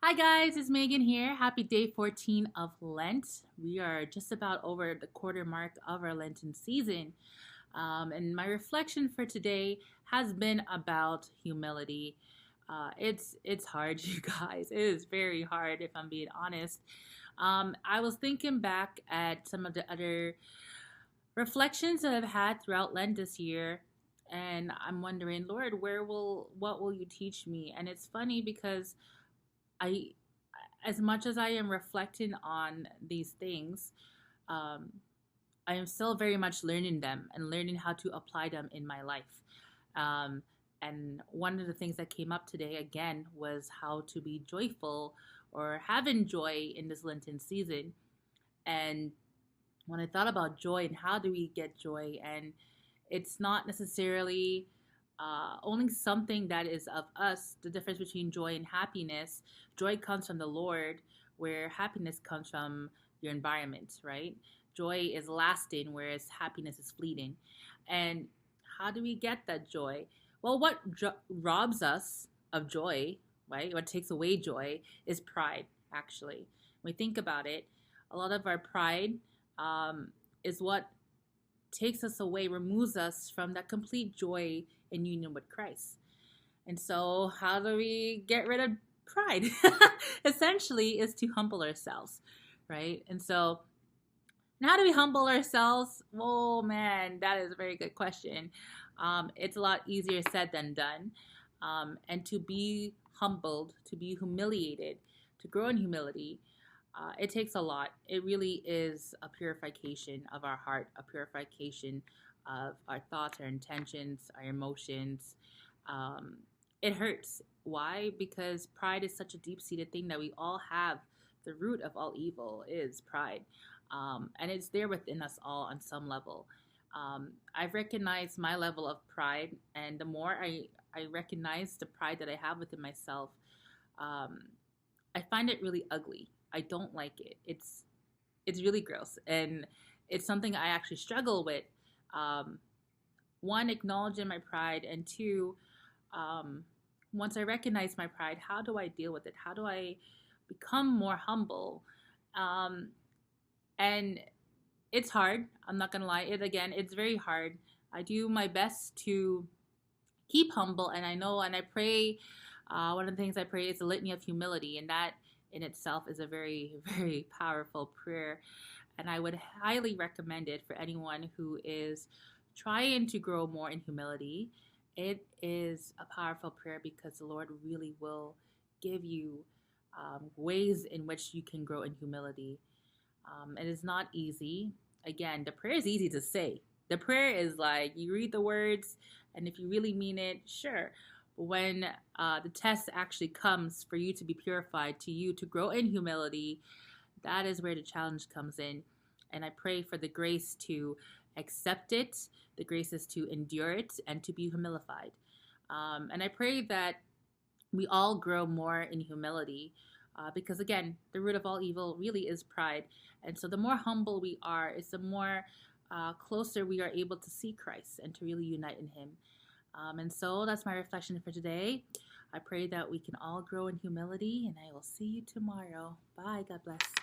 Hi guys, it's Megan here. Happy day 14 of Lent. We are just about over the quarter mark of our Lenten season. And my reflection for today has been about humility. It's hard, you guys. It is very hard if I'm being honest. I was thinking back at some of the other reflections that I've had throughout Lent this year, and I'm wondering, Lord, what will you teach me? And it's funny because I, as much as I am reflecting on these things, um, I am still very much learning them and learning how to apply them in my life. Um, and one of the things that came up today again was how to be joyful or having joy in this Lenten season. And when I thought about joy and how do we get joy, and it's not necessarily only something that is of us. The difference between joy and happiness, joy comes from the Lord, where happiness comes from your environment, right? Joy is lasting, whereas happiness is fleeting. And how do we get that joy? Well, what robs us of joy, right? What takes away joy is pride, actually. When we think about it, a lot of our pride is what takes us away, removes us from that complete joy in union with Christ. And so, how do we get rid of pride? Essentially, is to humble ourselves, right? And so, and how do we humble ourselves? Oh man, that is a very good question. It's a lot easier said than done. And to be humbled, to be humiliated, to grow in humility, it takes a lot. It really is a purification of our heart, a purification of our thoughts, our intentions, our emotions. Um, it hurts. Why? Because pride is such a deep-seated thing that we all have. The root of all evil is pride. And it's there within us all on some level. I've recognized my level of pride, and the more I recognize the pride that I have within myself, um, I find it really ugly. I don't like it. It's really gross, and it's something I actually struggle with. Um, One, acknowledging my pride, and two, um, once I recognize my pride, how do I deal with it? How do I become more humble? Um, and it's hard. I'm not gonna lie. It's very hard. I do my best to keep humble, and I know, and I pray. One of the things I pray is a litany of humility, and that in itself is a very, very powerful prayer. And I would highly recommend it for anyone who is trying to grow more in humility. It is a powerful prayer because the Lord really will give you ways in which you can grow in humility. It is not easy. Again, the prayer is easy to say. The prayer is like you read the words, and if you really mean it, sure. But when the test actually comes for you to be purified, to you to grow in humility, that is where the challenge comes in. And I pray for the grace to accept it, the grace is to endure it, and to be humilified. And I pray that we all grow more in humility. Because again, the root of all evil really is pride. And so the more humble we are, is the more closer we are able to see Christ and to really unite in Him. And so that's my reflection for today. I pray that we can all grow in humility, and I will see you tomorrow. Bye. God bless.